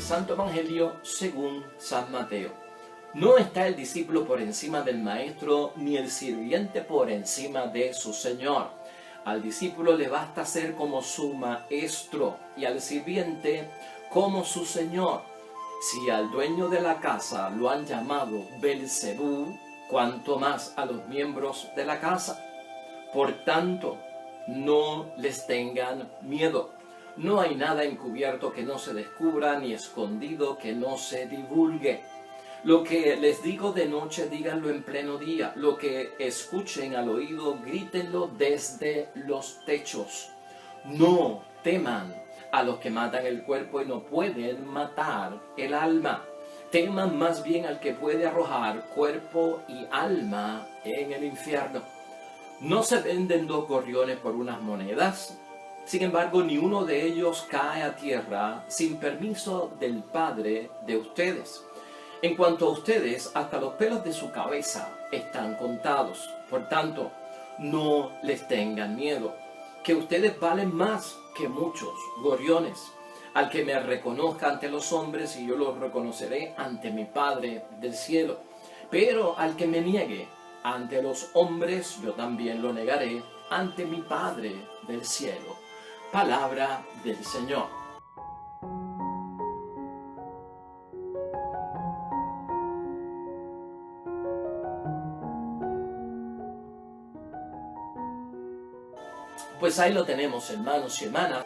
Santo Evangelio según San Mateo. No está el discípulo por encima del maestro, ni el sirviente por encima de su señor. Al discípulo le basta ser como su maestro y al sirviente como su señor. Si al dueño de la casa lo han llamado Belcebú, cuanto más a los miembros de la casa. Por tanto, no les tengan miedo. No hay nada encubierto que no se descubra, ni escondido que no se divulgue. Lo que les digo de noche, díganlo en pleno día. Lo que escuchen al oído, grítenlo desde los techos. No teman a los que matan el cuerpo y no pueden matar el alma. Teman más bien al que puede arrojar cuerpo y alma en el infierno. No se venden 2 gorriones por unas monedas. Sin embargo, ni uno de ellos cae a tierra sin permiso del Padre de ustedes. En cuanto a ustedes, hasta los pelos de su cabeza están contados. Por tanto, no les tengan miedo, que ustedes valen más que muchos gorriones. Al que me reconozca ante los hombres, y yo lo reconoceré ante mi Padre del cielo. Pero al que me niegue ante los hombres, yo también lo negaré ante mi Padre del cielo. Palabra del Señor. Pues ahí lo tenemos, hermanos y hermanas,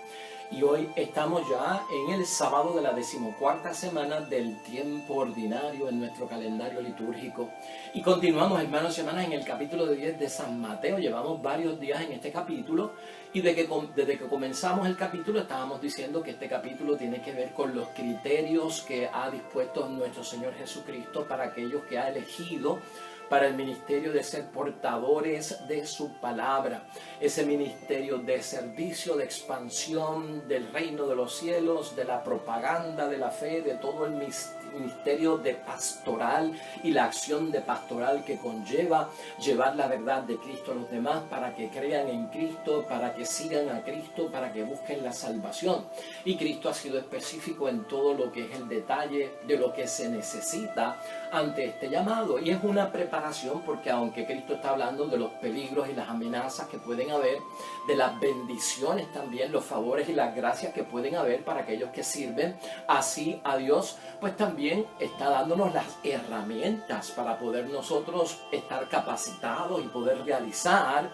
y hoy estamos ya en el sábado de la 14ª semana del tiempo ordinario en nuestro calendario litúrgico. Y continuamos, hermanos y hermanas, en el capítulo 10 de San Mateo. Llevamos varios días en este capítulo y desde que comenzamos el capítulo estábamos diciendo que este capítulo tiene que ver con los criterios que ha dispuesto nuestro Señor Jesucristo para aquellos que ha elegido para el ministerio de ser portadores de su palabra, ese ministerio de servicio, de expansión del reino de los cielos, de la propaganda de la fe, de todo el ministerio de pastoral y la acción de pastoral que conlleva llevar la verdad de Cristo a los demás para que crean en Cristo, para que sigan a Cristo, para que busquen la salvación. Y Cristo ha sido específico en todo lo que es el detalle de lo que se necesita ante este llamado. Y es una preparación porque aunque Cristo está hablando de los peligros y las amenazas que pueden haber, de las bendiciones también, los favores y las gracias que pueden haber para aquellos que sirven así a Dios, pues también está dándonos las herramientas para poder nosotros estar capacitados y poder realizar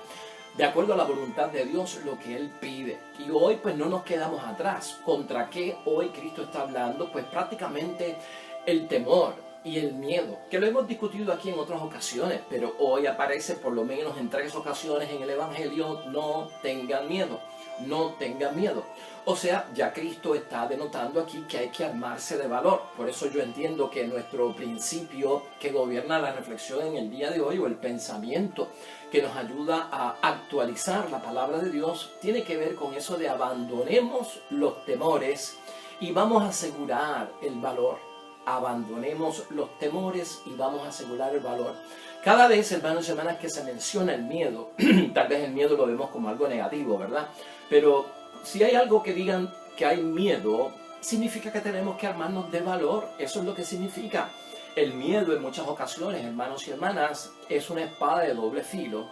de acuerdo a la voluntad de Dios lo que Él pide. Y hoy pues no nos quedamos atrás. ¿Contra qué hoy Cristo está hablando? Pues prácticamente el temor y el miedo, que lo hemos discutido aquí en otras ocasiones, pero hoy aparece por lo menos en 3 ocasiones en el Evangelio: no tengan miedo, no tengan miedo. O sea, ya Cristo está denotando aquí que hay que armarse de valor. Por eso yo entiendo que nuestro principio que gobierna la reflexión en el día de hoy, o el pensamiento que nos ayuda a actualizar la palabra de Dios, tiene que ver con eso de abandonemos los temores y vamos a asegurar el valor. Abandonemos los temores y vamos a asegurar el valor. Cada vez, hermanos y hermanas, que se menciona el miedo, tal vez el miedo lo vemos como algo negativo, ¿verdad? Pero si hay algo que digan que hay miedo, significa que tenemos que armarnos de valor. Eso es lo que significa. El miedo en muchas ocasiones, hermanos y hermanas, es una espada de doble filo.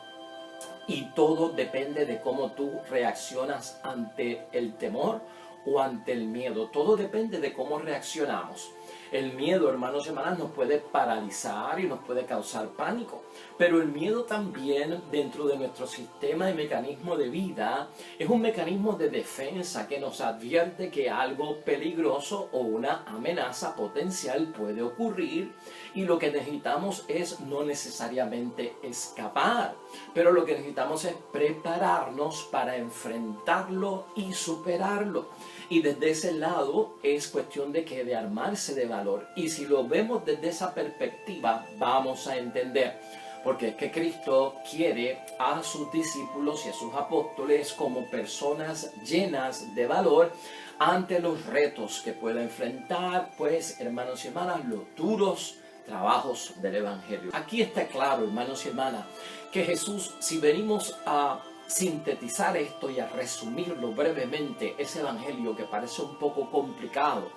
Y todo depende de cómo tú reaccionas ante el temor o ante el miedo. Todo depende de cómo reaccionamos. El miedo, hermanos y hermanas, nos puede paralizar y nos puede causar pánico. Pero el miedo también, dentro de nuestro sistema y mecanismo de vida, es un mecanismo de defensa que nos advierte que algo peligroso o una amenaza potencial puede ocurrir. Y lo que necesitamos es no necesariamente escapar, pero lo que necesitamos es prepararnos para enfrentarlo y superarlo. Y desde ese lado es cuestión de armarse de valor. Y si lo vemos desde esa perspectiva, vamos a entender. Porque es que Cristo quiere a sus discípulos y a sus apóstoles como personas llenas de valor ante los retos que pueda enfrentar, pues, hermanos y hermanas, los duros trabajos del Evangelio. Aquí está claro, hermanos y hermanas, que Jesús, si venimos a sintetizar esto y a resumirlo brevemente, ese evangelio que parece un poco complicado,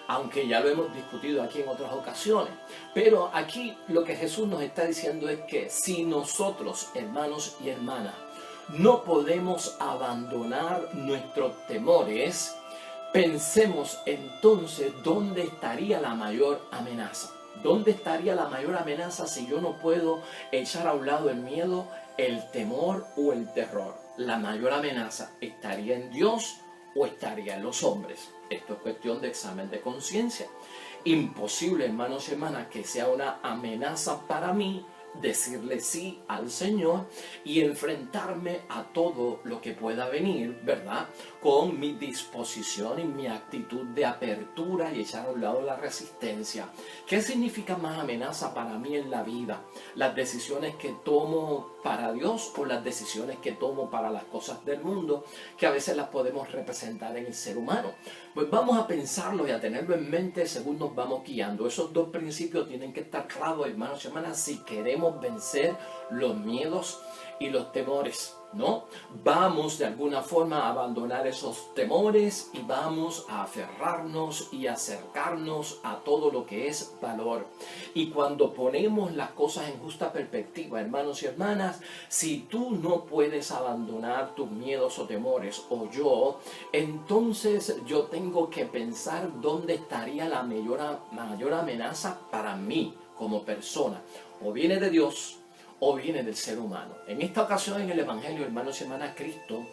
aunque ya lo hemos discutido aquí en otras ocasiones, pero aquí lo que Jesús nos está diciendo es que si nosotros, hermanos y hermanas, no podemos abandonar nuestros temores, pensemos entonces dónde estaría la mayor amenaza. ¿Dónde estaría la mayor amenaza si yo no puedo echar a un lado el miedo, el temor o el terror? La mayor amenaza estaría en Dios o estaría en los hombres. Esto es cuestión de examen de conciencia. Imposible, hermanos y hermanas, que sea una amenaza para mí decirle sí al Señor y enfrentarme a todo lo que pueda venir, ¿verdad? Con mi disposición y mi actitud de apertura y echar a un lado la resistencia. ¿Qué significa más amenaza para mí en la vida? ¿Las decisiones que tomo para Dios o las decisiones que tomo para las cosas del mundo, que a veces las podemos representar en el ser humano? Pues vamos a pensarlo y a tenerlo en mente según nos vamos guiando. Esos dos principios tienen que estar claros, hermanos y hermanas, si queremos vencer los miedos y los temores, ¿no? Vamos de alguna forma a abandonar esos temores y vamos a aferrarnos y acercarnos a todo lo que es valor. Y cuando ponemos las cosas en justa perspectiva, hermanos y hermanas, si tú no puedes abandonar tus miedos o temores, o yo, entonces yo tengo que pensar dónde estaría la mayor amenaza para mí como persona. O viene de Dios o viene del ser humano. En esta ocasión en el Evangelio, hermanos y hermanas, Cristo,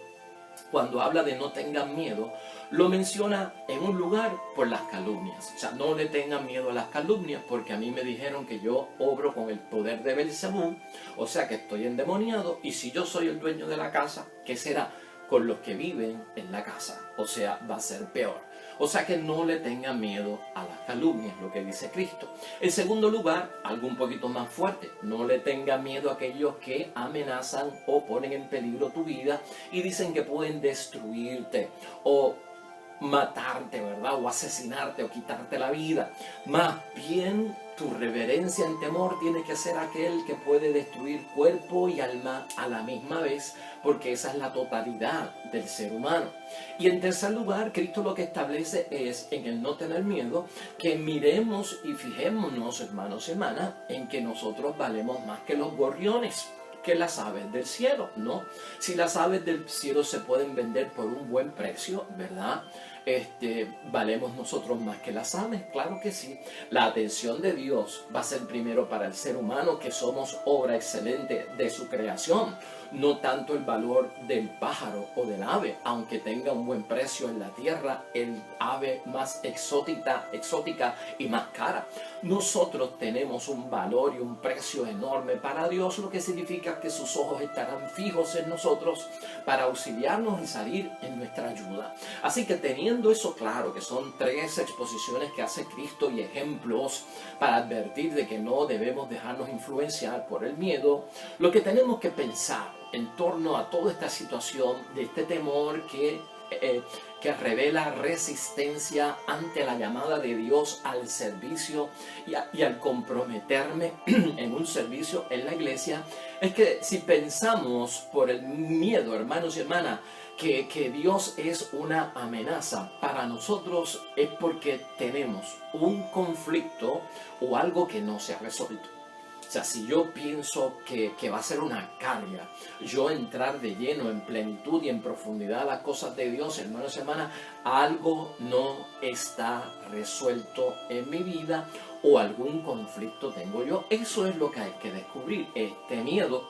cuando habla de no tengan miedo, lo menciona en un lugar por las calumnias. O sea, no le tengan miedo a las calumnias porque a mí me dijeron que yo obro con el poder de Belcebú, o sea que estoy endemoniado, y si yo soy el dueño de la casa, ¿qué será con los que viven en la casa? O sea, va a ser peor. O sea que no le tengan miedo a las calumnias, lo que dice Cristo. En segundo lugar, algo un poquito más fuerte, no le tengan miedo a aquellos que amenazan o ponen en peligro tu vida y dicen que pueden destruirte o matarte, ¿verdad? O asesinarte o quitarte la vida. Más bien, tu reverencia en temor tiene que ser aquel que puede destruir cuerpo y alma a la misma vez, porque esa es la totalidad del ser humano. Y en tercer lugar, Cristo lo que establece es, en el no tener miedo, que miremos y fijémonos, hermanos y hermanas, en que nosotros valemos más que los gorriones, que las aves del cielo, ¿no? Si las aves del cielo se pueden vender por un buen precio, ¿verdad? ¿Valemos nosotros más que las aves? Claro que sí. La atención de Dios va a ser primero para el ser humano, que somos obra excelente de su creación, no tanto el valor del pájaro o del ave, aunque tenga un buen precio en la tierra, el ave más exótica y más cara. Nosotros tenemos un valor y un precio enorme para Dios, lo que significa que sus ojos estarán fijos en nosotros para auxiliarnos y salir en nuestra ayuda. Así que teniendo eso claro, que son 3 exposiciones que hace Cristo y ejemplos para advertir de que no debemos dejarnos influenciar por el miedo, lo que tenemos que pensar en torno a toda esta situación de este temor que revela resistencia ante la llamada de Dios al servicio y al comprometerme en un servicio en la iglesia, es que si pensamos por el miedo, hermanos y hermanas, que Dios es una amenaza para nosotros, es porque tenemos un conflicto o algo que no se ha resuelto. O sea, si yo pienso que va a ser una carga, yo entrar de lleno, en plenitud y en profundidad a las cosas de Dios, hermanos y hermanas, algo no está resuelto en mi vida o algún conflicto tengo yo. Eso es lo que hay que descubrir, este miedo,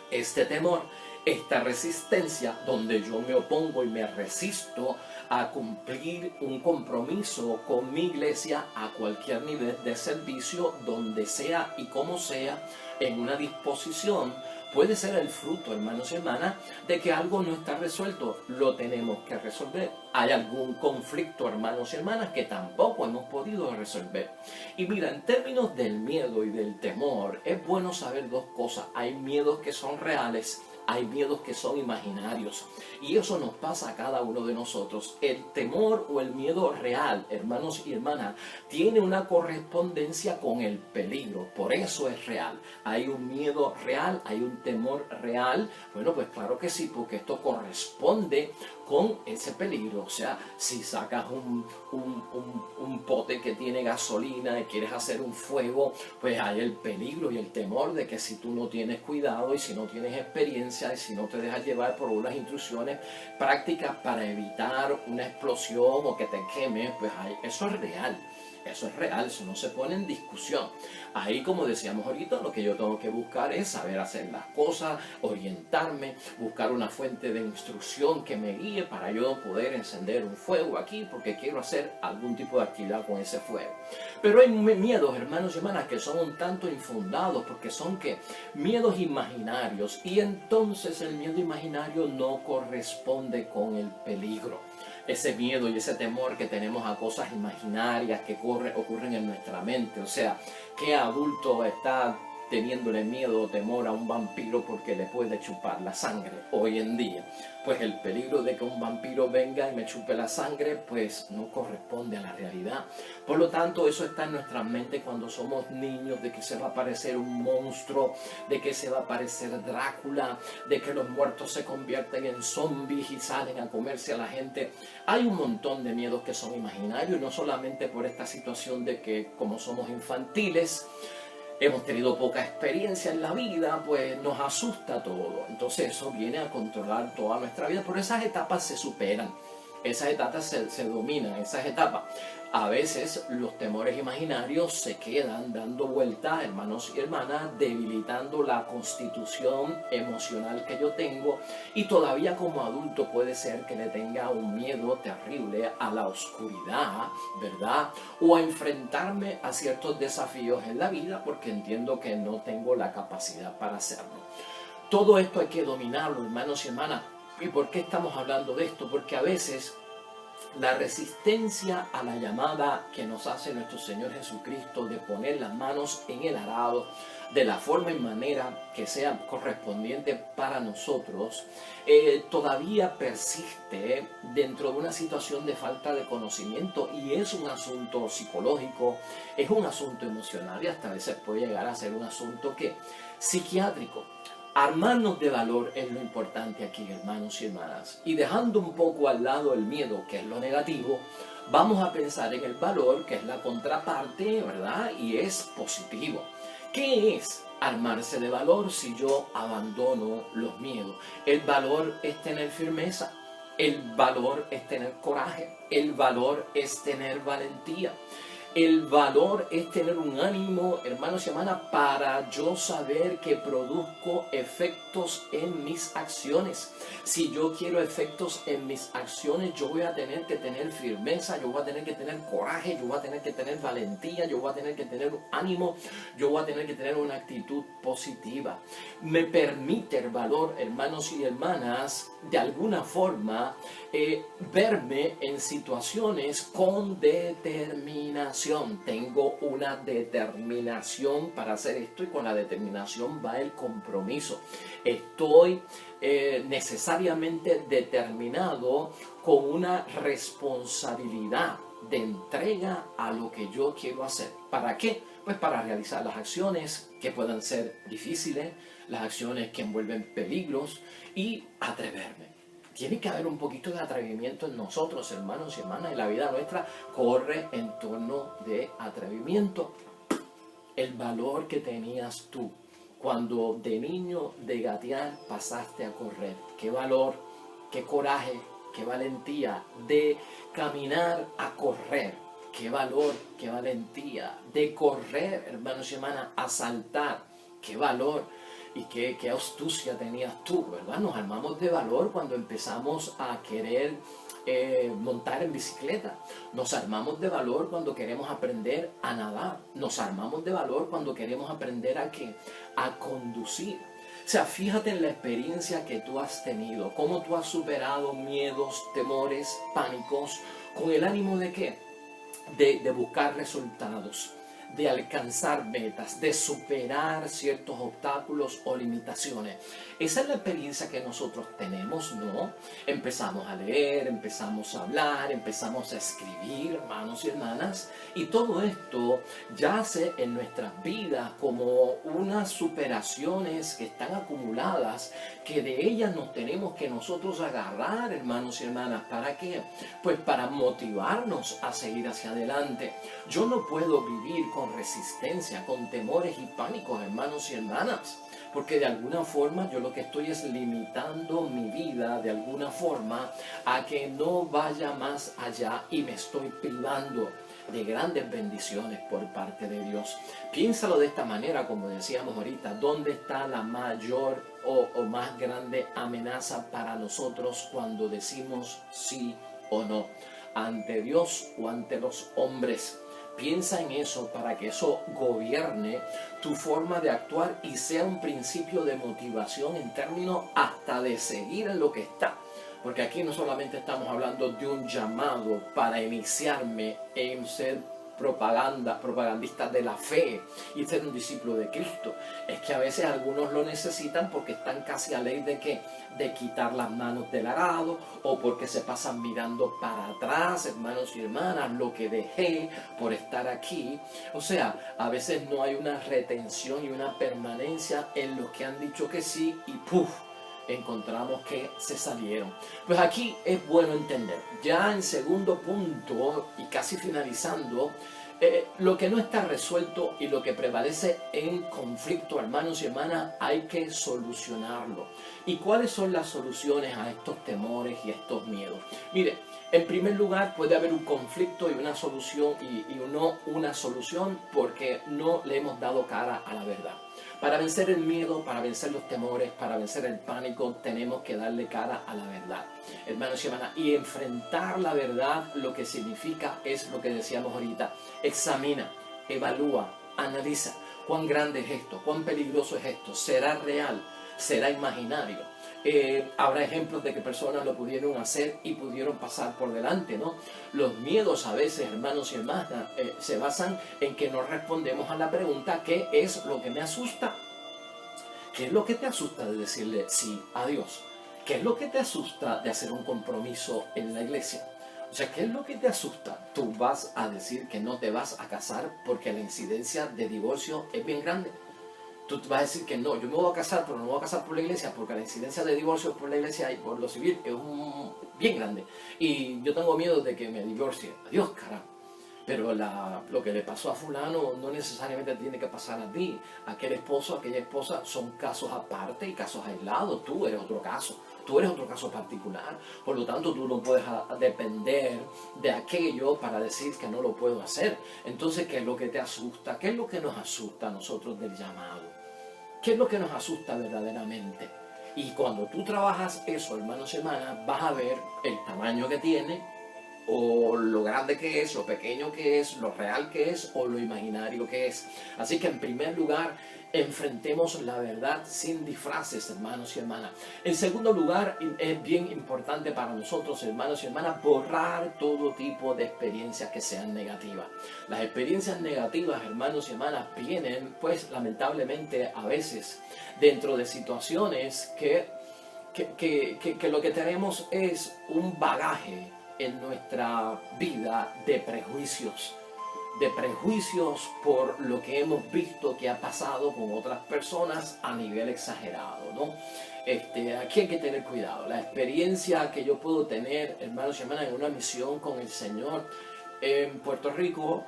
este temor, esta resistencia donde yo me opongo y me resisto a cumplir un compromiso con mi iglesia a cualquier nivel de servicio, donde sea y como sea, en una disposición, puede ser el fruto, hermanos y hermanas, de que algo no está resuelto. Lo tenemos que resolver. Hay algún conflicto, hermanos y hermanas, que tampoco hemos podido resolver. Y mira, en términos del miedo y del temor, es bueno saber 2 cosas. Hay miedos que son reales hay miedos que son imaginarios. Y eso nos pasa a cada uno de nosotros. El temor o el miedo real, hermanos y hermanas, tiene una correspondencia con el peligro. Por eso es real. Hay un miedo real, hay un temor real. Bueno, pues claro que sí, porque esto corresponde con ese peligro. O sea, si sacas un pote que tiene gasolina y quieres hacer un fuego, pues hay el peligro y el temor de que si tú no tienes cuidado y si no tienes experiencia y si no te dejas llevar por unas instrucciones prácticas para evitar una explosión o que te quemes, pues eso es real. Eso es real, eso no se pone en discusión. Ahí, como decíamos ahorita, lo que yo tengo que buscar es saber hacer las cosas, orientarme, buscar una fuente de instrucción que me guíe para yo poder encender un fuego aquí porque quiero hacer algún tipo de actividad con ese fuego. Pero hay miedos, hermanos y hermanas, que son un tanto infundados porque son miedos imaginarios, y entonces el miedo imaginario no corresponde con el peligro. Ese miedo y ese temor que tenemos a cosas imaginarias que ocurren en nuestra mente. O sea, ¿qué adulto está teniéndole miedo o temor a un vampiro porque le puede chupar la sangre hoy en día? Pues el peligro de que un vampiro venga y me chupe la sangre, pues no corresponde a la realidad. Por lo tanto, eso está en nuestra mente cuando somos niños, de que se va a aparecer un monstruo, de que se va a aparecer Drácula, de que los muertos se convierten en zombies y salen a comerse a la gente. Hay un montón de miedos que son imaginarios, y no solamente por esta situación de que como somos infantiles, hemos tenido poca experiencia en la vida, pues nos asusta todo. Entonces eso viene a controlar toda nuestra vida. Pero esas etapas se superan, esas etapas se dominan, esas etapas. A veces los temores imaginarios se quedan dando vueltas, hermanos y hermanas, debilitando la constitución emocional que yo tengo, y todavía como adulto puede ser que le tenga un miedo terrible a la oscuridad, ¿verdad? O a enfrentarme a ciertos desafíos en la vida porque entiendo que no tengo la capacidad para hacerlo. Todo esto hay que dominarlo, hermanos y hermanas. ¿Y por qué estamos hablando de esto? Porque a veces la resistencia a la llamada que nos hace nuestro Señor Jesucristo de poner las manos en el arado de la forma y manera que sea correspondiente para nosotros, todavía persiste dentro de una situación de falta de conocimiento, y es un asunto psicológico, es un asunto emocional y hasta a veces puede llegar a ser un asunto psiquiátrico. Armarnos de valor es lo importante aquí, hermanos y hermanas. Y dejando un poco al lado el miedo, que es lo negativo, vamos a pensar en el valor, que es la contraparte, ¿verdad? Y es positivo. ¿Qué es armarse de valor si yo abandono los miedos? El valor es tener firmeza, el valor es tener coraje, el valor es tener valentía. El valor es tener un ánimo, hermanos y hermanas, para yo saber que produzco efectos en mis acciones. Si yo quiero efectos en mis acciones, yo voy a tener que tener firmeza, yo voy a tener que tener coraje, yo voy a tener que tener valentía, yo voy a tener que tener ánimo, yo voy a tener que tener una actitud positiva. Me permite el valor, hermanos y hermanas, de alguna forma, verme en situaciones con determinación. Tengo una determinación para hacer esto, y con la determinación va el compromiso. Estoy necesariamente determinado con una responsabilidad de entrega a lo que yo quiero hacer. ¿Para qué? Pues para realizar las acciones que puedan ser difíciles, las acciones que envuelven peligros, y atreverme. Tiene que haber un poquito de atrevimiento en nosotros, hermanos y hermanas, y la vida nuestra corre en torno de atrevimiento. El valor que tenías tú cuando de niño de gatear pasaste a correr. Qué valor, qué coraje, qué valentía de caminar a correr. Qué valor, qué valentía de correr, hermanos y hermanas, a saltar. Qué valor. Y qué astucia tenías tú, ¿verdad? Nos armamos de valor cuando empezamos a querer montar en bicicleta. Nos armamos de valor cuando queremos aprender a nadar. Nos armamos de valor cuando queremos aprender a conducir. O sea, fíjate en la experiencia que tú has tenido, cómo tú has superado miedos, temores, pánicos, con el ánimo de ¿qué? De buscar resultados, de alcanzar metas, de superar ciertos obstáculos o limitaciones. Esa es la experiencia que nosotros tenemos, ¿no? Empezamos a leer, empezamos a hablar, empezamos a escribir, hermanos y hermanas, y todo esto yace en nuestras vidas como unas superaciones que están acumuladas, que de ellas nos tenemos que nosotros agarrar, hermanos y hermanas. ¿Para qué? Pues para motivarnos a seguir hacia adelante. Yo no puedo vivir con resistencia, con temores y pánicos, hermanos y hermanas, porque de alguna forma yo lo que estoy es limitando mi vida de alguna forma a que no vaya más allá y me estoy privando de grandes bendiciones por parte de Dios. Piénsalo de esta manera, como decíamos ahorita, ¿dónde está la mayor o más grande amenaza para nosotros cuando decimos sí o no? ¿Ante Dios o ante los hombres? Piensa en eso para que eso gobierne tu forma de actuar y sea un principio de motivación en términos hasta de seguir en lo que está. Porque aquí no solamente estamos hablando de un llamado para iniciarme en ser propagandista de la fe y ser un discípulo de Cristo. Es que a veces algunos lo necesitan porque están casi a ley de ¿qué? De quitar las manos del arado, o porque se pasan mirando para atrás, hermanos y hermanas, lo que dejé por estar aquí. O sea, a veces no hay una retención y una permanencia en los que han dicho que sí y ¡puf! Encontramos que se salieron. Pues aquí es bueno entender, ya en segundo punto y casi finalizando, lo que no está resuelto y lo que prevalece en conflicto, hermanos y hermanas, hay que solucionarlo. ¿Y cuáles son las soluciones a estos temores y estos miedos? Mire, en primer lugar puede haber un conflicto y una solución y no una solución porque no le hemos dado cara a la verdad. Para vencer el miedo, para vencer los temores, para vencer el pánico, tenemos que darle cara a la verdad, hermanos y hermanas. Y enfrentar la verdad lo que significa es lo que decíamos ahorita. Examina, evalúa, analiza. ¿Cuán grande es esto? ¿Cuán peligroso es esto? ¿Será real? ¿Será imaginario? Habrá ejemplos de que personas lo pudieron hacer y pudieron pasar por delante, ¿no? Los miedos a veces, hermanos y hermanas, se basan en que no respondemos a la pregunta ¿qué es lo que me asusta? ¿Qué es lo que te asusta de decirle sí a Dios? ¿Qué es lo que te asusta de hacer un compromiso en la iglesia? O sea, ¿qué es lo que te asusta? Tú vas a decir que no te vas a casar porque la incidencia de divorcio es bien grande. Tú vas a decir que no, yo me voy a casar, pero no me voy a casar por la iglesia porque la incidencia de divorcio por la iglesia y por lo civil es bien grande. Y yo tengo miedo de que me divorcie. Adiós, caramba. Pero lo que le pasó a fulano no necesariamente tiene que pasar a ti. Aquel esposo, aquella esposa son casos aparte y casos aislados. Tú eres otro caso. Tú eres otro caso particular. Por lo tanto, tú no puedes depender de aquello para decir que no lo puedo hacer. Entonces, ¿qué es lo que te asusta? ¿Qué es lo que nos asusta a nosotros del llamado? ¿Qué es lo que nos asusta verdaderamente? Y cuando tú trabajas eso, hermanos y hermanas, vas a ver el tamaño que tiene, o lo grande que es, lo pequeño que es, lo real que es, o lo imaginario que es. Así que en primer lugar, enfrentemos la verdad sin disfraces, hermanos y hermanas. En segundo lugar, es bien importante para nosotros, hermanos y hermanas, borrar todo tipo de experiencias que sean negativas. Las experiencias negativas, hermanos y hermanas, vienen, pues, lamentablemente, a veces, dentro de situaciones que lo que tenemos es un bagaje en nuestra vida de prejuicios por lo que hemos visto que ha pasado con otras personas a nivel exagerado, ¿no? Aquí hay que tener cuidado. La experiencia que yo puedo tener, hermanos y hermanas, en una misión con el Señor en Puerto Rico,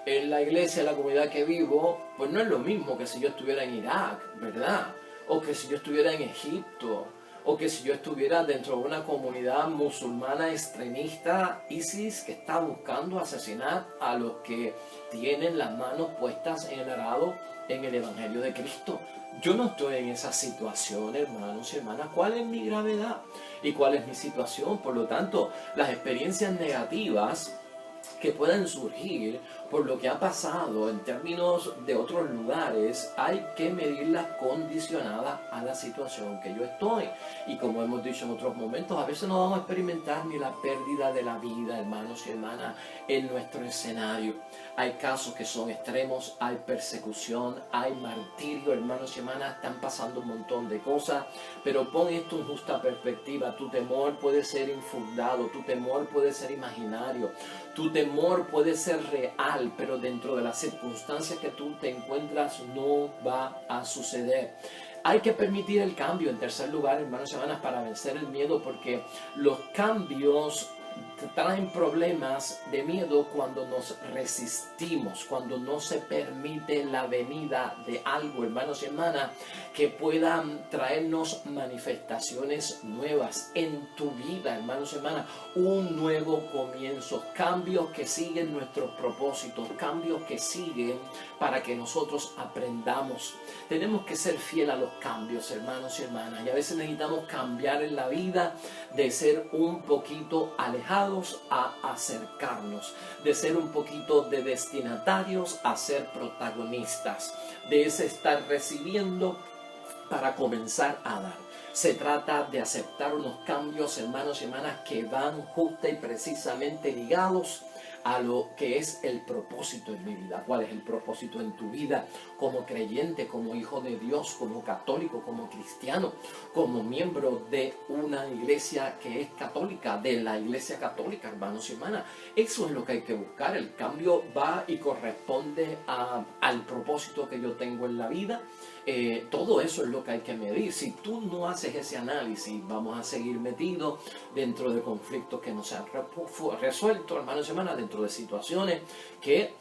en la iglesia, en la comunidad que vivo, pues no es lo mismo que si yo estuviera en Irak, ¿verdad? O que si yo estuviera en Egipto, o que si yo estuviera dentro de una comunidad musulmana extremista, ISIS, que está buscando asesinar a los que tienen las manos puestas en el arado en el Evangelio de Cristo. Yo no estoy en esa situación, hermanos y hermanas. ¿Cuál es mi gravedad? ¿Y cuál es mi situación? Por lo tanto, las experiencias negativas que puedan surgir por lo que ha pasado en términos de otros lugares, hay que medirlas condicionadas a la situación que yo estoy. Y como hemos dicho en otros momentos, a veces no vamos a experimentar ni la pérdida de la vida, hermanos y hermanas, en nuestro escenario. Hay casos que son extremos, hay persecución, hay martirio, hermanos y hermanas, están pasando un montón de cosas, pero pon esto en justa perspectiva. Tu temor puede ser infundado, tu temor puede ser imaginario, tu temor puede ser real, pero dentro de las circunstancias que tú te encuentras no va a suceder. Hay que permitir el cambio, en tercer lugar, hermanos y hermanas, para vencer el miedo, porque los cambios traen problemas de miedo cuando nos resistimos, cuando no se permite la venida de algo, hermanos y hermanas, que puedan traernos manifestaciones nuevas en tu vida, hermanos y hermanas, un nuevo comienzo, cambios que siguen nuestros propósitos, cambios que siguen para que nosotros aprendamos. Tenemos que ser fieles a los cambios, hermanos y hermanas, y a veces necesitamos cambiar en la vida de ser un poquito alejados a acercarnos, de ser un poquito de destinatarios a ser protagonistas, de ese estar recibiendo para comenzar a dar. Se trata de aceptar unos cambios, hermanos y hermanas, que van justa y precisamente ligados a lo que es el propósito en mi vida. ¿Cuál es el propósito en tu vida como creyente, como hijo de Dios, como católico, como cristiano, como miembro de una iglesia que es católica, de la iglesia católica, hermanos y hermanas? Eso es lo que hay que buscar. El cambio va y corresponde al propósito que yo tengo en la vida. Todo eso es lo que hay que medir. Si tú no haces ese análisis, vamos a seguir metidos dentro de conflictos que no se han resuelto, hermanos y hermanas, dentro de situaciones que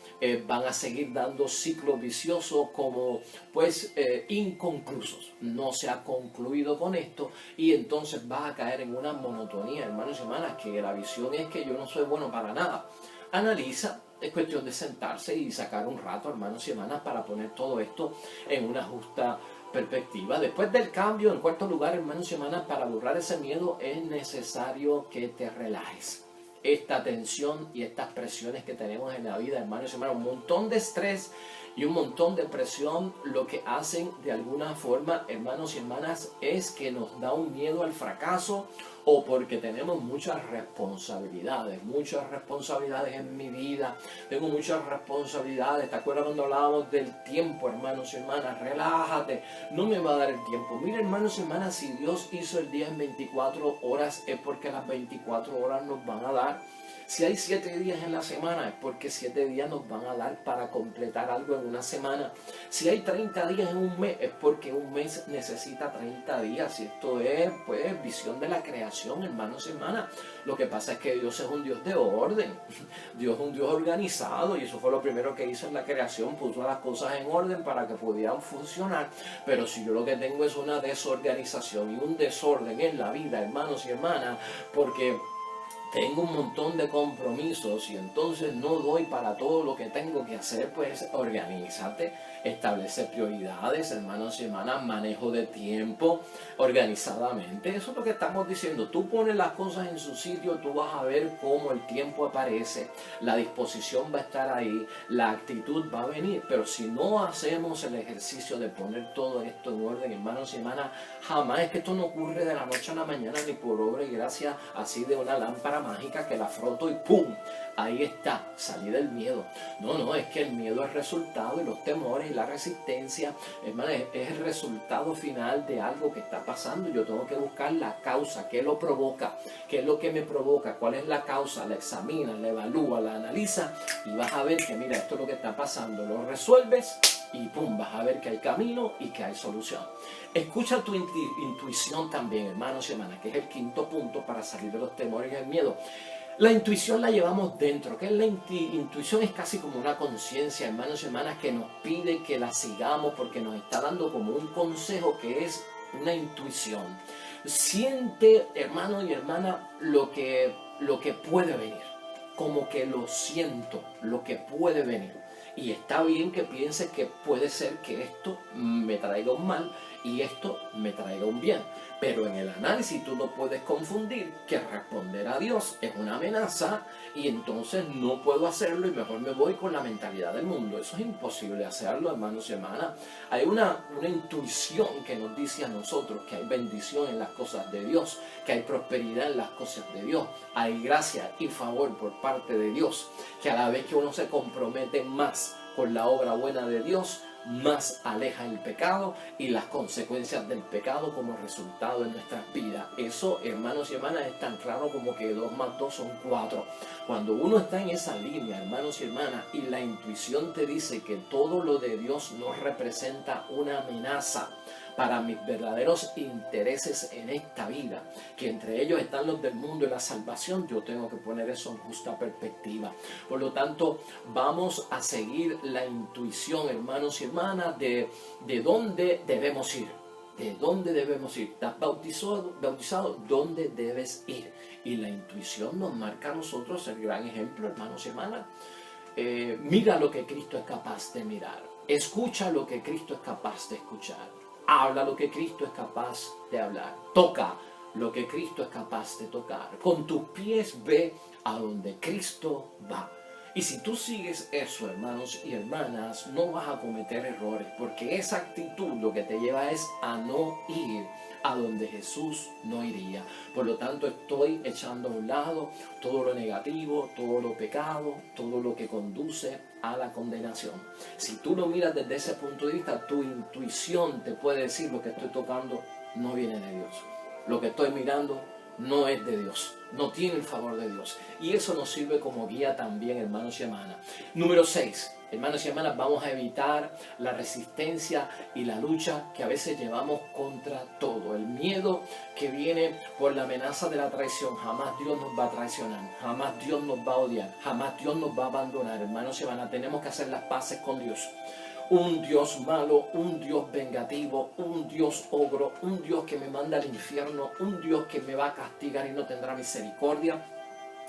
van a seguir dando ciclos viciosos como pues inconclusos. No se ha concluido con esto y entonces vas a caer en una monotonía, hermanos y hermanas, que la visión es que yo no soy bueno para nada. Analiza. Es cuestión de sentarse y sacar un rato, hermanos y hermanas, para poner todo esto en una justa perspectiva. Después del cambio, en cuarto lugar, hermanos y hermanas, para borrar ese miedo es necesario que te relajes. Esta tensión y estas presiones que tenemos en la vida, hermanos y hermanas, un montón de estrés y un montón de presión, lo que hacen de alguna forma, hermanos y hermanas, es que nos da un miedo al fracaso, o porque tenemos muchas responsabilidades en mi vida, tengo muchas responsabilidades. ¿Te acuerdas cuando hablábamos del tiempo, hermanos y hermanas? Relájate, no me va a dar el tiempo. Mira, hermanos y hermanas, si Dios hizo el día en 24 horas, es porque las 24 horas nos van a dar. Si hay 7 días en la semana, es porque 7 días nos van a dar para completar algo en una semana. Si hay 30 días en un mes, es porque un mes necesita 30 días. Y esto es, pues, visión de la creación, hermanos y hermanas. Lo que pasa es que Dios es un Dios de orden. Dios es un Dios organizado, y eso fue lo primero que hizo en la creación. Puso las cosas en orden para que pudieran funcionar. Pero si yo lo que tengo es una desorganización y un desorden en la vida, hermanos y hermanas, porque tengo un montón de compromisos y entonces no doy para todo lo que tengo que hacer, pues organízate, establece prioridades, hermanos y hermanas, manejo de tiempo organizadamente. Eso es lo que estamos diciendo. Tú pones las cosas en su sitio, tú vas a ver cómo el tiempo aparece, la disposición va a estar ahí, la actitud va a venir. Pero si no hacemos el ejercicio de poner todo esto en orden, hermanos y hermanas, jamás, es que esto no ocurre de la noche a la mañana, ni por obra y gracia así de una lámpara mágica que la froto y ¡pum! Ahí está, salí del miedo. No, es que el miedo es resultado, y los temores y la resistencia, hermano, es el resultado final de algo que está pasando. Yo tengo que buscar la causa, qué lo provoca, qué es lo que me provoca, cuál es la causa, la examina, la evalúa, la analiza, y vas a ver que mira, esto es lo que está pasando, lo resuelves y ¡pum! Vas a ver que hay camino y que hay solución. Escucha tu intuición también, hermanos y hermanas, que es el quinto punto para salir de los temores y el miedo. La intuición la llevamos dentro. ¿Qué es la intuición? Es casi como una conciencia, hermanos y hermanas, que nos pide que la sigamos porque nos está dando como un consejo, que es una intuición. Siente, hermano y hermana, lo que puede venir. Como que lo siento, lo que puede venir. Y está bien que pienses que puede ser que esto me traiga un mal y esto me traerá un bien. Pero en el análisis tú no puedes confundir que responder a Dios es una amenaza y entonces no puedo hacerlo y mejor me voy con la mentalidad del mundo. Eso es imposible hacerlo, hermanos y hermanas. Hay una intuición que nos dice a nosotros que hay bendición en las cosas de Dios, que hay prosperidad en las cosas de Dios, hay gracia y favor por parte de Dios, que a la vez que uno se compromete más con la obra buena de Dios, más aleja el pecado y las consecuencias del pecado como resultado de nuestras vidas. Eso, hermanos y hermanas, es tan claro como que 2 más 2 son 4. Cuando uno está en esa línea, hermanos y hermanas, y la intuición te dice que todo lo de Dios no representa una amenaza para mis verdaderos intereses en esta vida, que entre ellos están los del mundo y la salvación, yo tengo que poner eso en justa perspectiva. Por lo tanto, vamos a seguir la intuición, hermanos y hermanas, de dónde debemos ir. ¿De dónde debemos ir? ¿Estás bautizado? ¿Dónde debes ir? Y la intuición nos marca a nosotros el gran ejemplo, hermanos y hermanas. Mira lo que Cristo es capaz de mirar. Escucha lo que Cristo es capaz de escuchar. Habla lo que Cristo es capaz de hablar. Toca lo que Cristo es capaz de tocar. Con tus pies ve a donde Cristo va. Y si tú sigues eso, hermanos y hermanas, no vas a cometer errores, porque esa actitud lo que te lleva es a no ir a donde Jesús no iría. Por lo tanto, estoy echando a un lado todo lo negativo, todo lo pecado, todo lo que conduce a la condenación. Si tú lo miras desde ese punto de vista, tu intuición te puede decir: lo que estoy tocando no viene de Dios. Lo que estoy mirando no es de Dios, no tiene el favor de Dios. Y eso nos sirve como guía también, hermanos y hermanas. Número 6, hermanos y hermanas, vamos a evitar la resistencia y la lucha que a veces llevamos contra todo. El miedo que viene por la amenaza de la traición. Jamás Dios nos va a traicionar, jamás Dios nos va a odiar, jamás Dios nos va a abandonar. Hermanos y hermanas, tenemos que hacer las paces con Dios. Un Dios malo, un Dios vengativo, un Dios ogro, un Dios que me manda al infierno, un Dios que me va a castigar y no tendrá misericordia.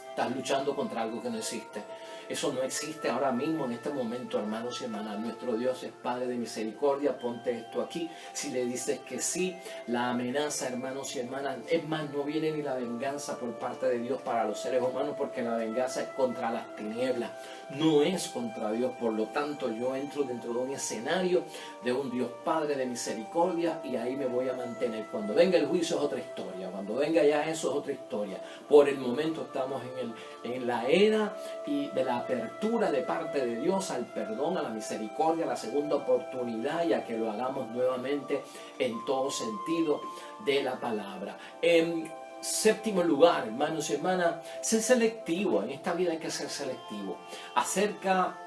Estás luchando contra algo que no existe. Eso no existe ahora mismo, en este momento, hermanos y hermanas. Nuestro Dios es Padre de misericordia. Ponte esto aquí. Si le dices que sí, la amenaza, hermanos y hermanas, es más, no viene ni la venganza por parte de Dios para los seres humanos, porque la venganza es contra las tinieblas, no es contra Dios. Por lo tanto, yo entro dentro de un escenario de un Dios Padre de misericordia y ahí me voy a mantener. Cuando venga el juicio es otra historia, cuando venga ya eso es otra historia. Por el momento estamos en la era y de la apertura de parte de Dios al perdón, a la misericordia, a la segunda oportunidad y a que lo hagamos nuevamente en todo sentido de la palabra. En séptimo lugar, hermanos y hermanas, ser selectivo. En esta vida hay que ser selectivo. Acerca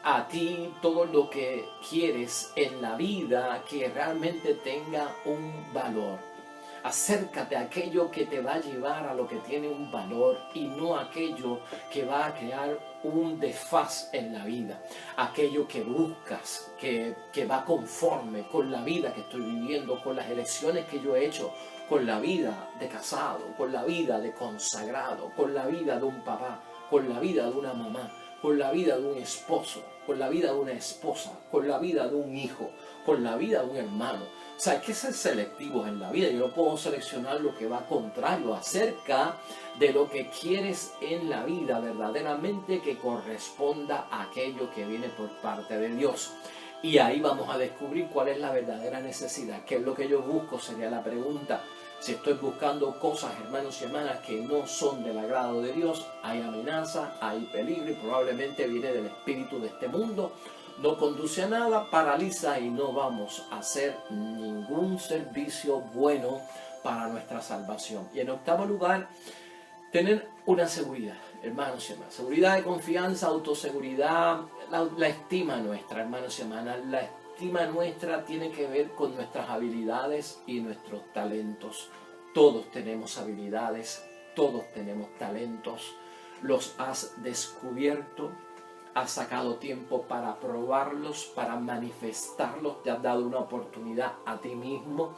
a ti todo lo que quieres en la vida que realmente tenga un valor. Acércate a aquello que te va a llevar a lo que tiene un valor y no aquello que va a crear un desfaz en la vida. Aquello que buscas, que va conforme con la vida que estoy viviendo, con las elecciones que yo he hecho, con la vida de casado, con la vida de consagrado, con la vida de un papá, con la vida de una mamá, con la vida de un esposo, con la vida de una esposa, con la vida de un hijo, con la vida de un hermano. O sea, hay que ser selectivos en la vida. Yo no puedo seleccionar lo que va contrario acerca de lo que quieres en la vida verdaderamente que corresponda a aquello que viene por parte de Dios. Y ahí vamos a descubrir cuál es la verdadera necesidad. ¿Qué es lo que yo busco? Sería la pregunta. Si estoy buscando cosas, hermanos y hermanas, que no son del agrado de Dios, hay amenaza, hay peligro y probablemente viene del espíritu de este mundo. No conduce a nada, paraliza y no vamos a hacer ningún servicio bueno para nuestra salvación. Y en octavo lugar, tener una seguridad, hermanos y hermanas. Seguridad de confianza, autoseguridad, la estima nuestra, hermanos y hermanas. La estima nuestra tiene que ver con nuestras habilidades y nuestros talentos. Todos tenemos habilidades, todos tenemos talentos. Los has descubierto. Has sacado tiempo para probarlos, para manifestarlos, te has dado una oportunidad a ti mismo.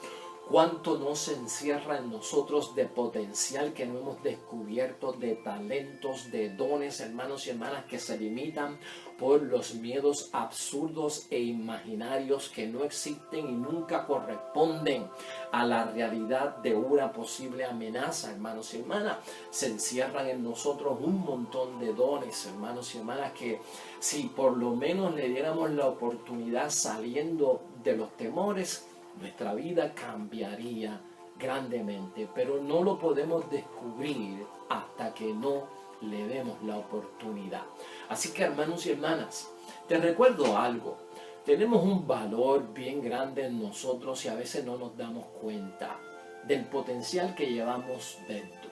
cuánto no se encierra en nosotros de potencial que no hemos descubierto, de talentos, de dones, hermanos y hermanas, que se limitan por los miedos absurdos e imaginarios que no existen y nunca corresponden a la realidad de una posible amenaza, hermanos y hermanas. Se encierran en nosotros un montón de dones, hermanos y hermanas, que si por lo menos le diéramos la oportunidad saliendo de los temores, nuestra vida cambiaría grandemente, pero no lo podemos descubrir hasta que no le demos la oportunidad. Así que, hermanos y hermanas, te recuerdo algo. Tenemos un valor bien grande en nosotros y a veces no nos damos cuenta del potencial que llevamos dentro.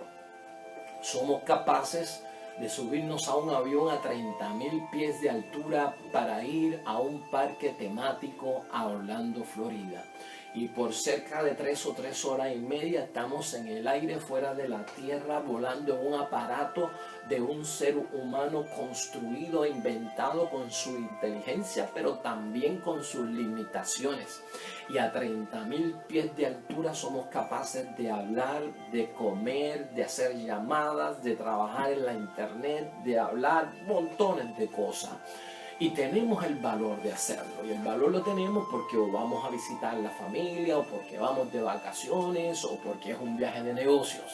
Somos capaces de subirnos a un avión a 30,000 pies de altura para ir a un parque temático a Orlando, Florida. Y por cerca de 3 o 3 horas y media estamos en el aire fuera de la tierra, volando en un aparato de un ser humano construido e inventado con su inteligencia, pero también con sus limitaciones. Y a 30,000 pies de altura somos capaces de hablar, de comer, de hacer llamadas, de trabajar en la internet, de hablar montones de cosas. Y tenemos el valor de hacerlo. Y el valor lo tenemos porque o vamos a visitar la familia, o porque vamos de vacaciones, o porque es un viaje de negocios.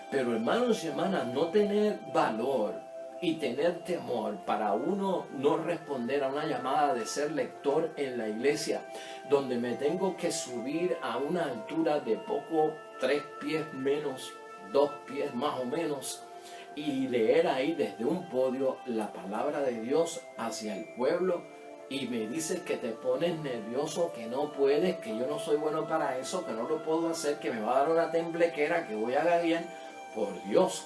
Pero, hermanos y hermanas, no tener valor y tener temor para uno no responder a una llamada de ser lector en la iglesia, donde me tengo que subir a una altura de poco 3 pies menos, 2 pies más o menos, y leer ahí desde un podio la palabra de Dios hacia el pueblo, y me dices que te pones nervioso, que no puedes, que yo no soy bueno para eso, que no lo puedo hacer, que me va a dar una temblequera, que voy a gaguear. Por Dios,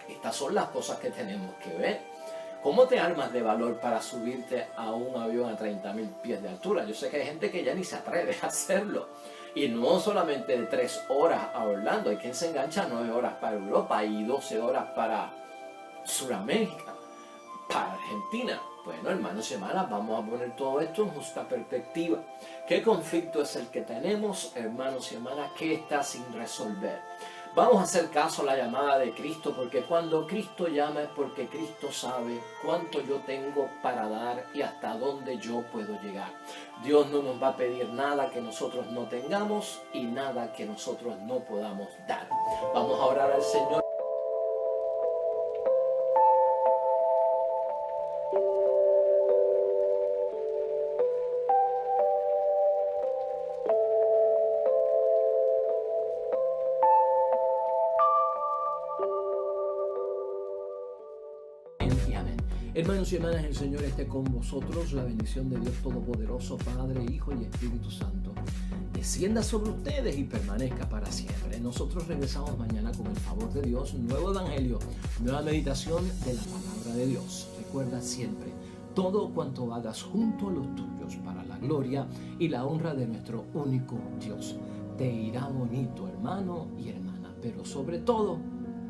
estas son las cosas que tenemos que ver. ¿Cómo te armas de valor para subirte a un avión a 30,000 pies de altura? Yo sé que hay gente que ya ni se atreve a hacerlo. Y no solamente de 3 horas a Orlando, hay quien se engancha 9 horas para Europa y 12 horas para Sudamérica, para Argentina. Bueno, hermanos y hermanas, vamos a poner todo esto en justa perspectiva. ¿Qué conflicto es el que tenemos, hermanos y hermanas, que está sin resolver? Vamos a hacer caso a la llamada de Cristo, porque cuando Cristo llama es porque Cristo sabe cuánto yo tengo para dar y hasta dónde yo puedo llegar. Dios no nos va a pedir nada que nosotros no tengamos y nada que nosotros no podamos dar. Vamos a orar al Señor. Hermanos y hermanas, el Señor esté con vosotros. La bendición de Dios Todopoderoso, Padre, Hijo y Espíritu Santo, descienda sobre ustedes y permanezca para siempre. Nosotros regresamos mañana con el favor de Dios, nuevo evangelio, nueva meditación de la palabra de Dios. Recuerda siempre, todo cuanto hagas junto a los tuyos para la gloria y la honra de nuestro único Dios. Te irá bonito, hermano y hermana, pero sobre todo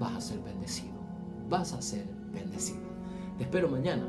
vas a ser bendecido. Vas a ser bendecido. Te espero mañana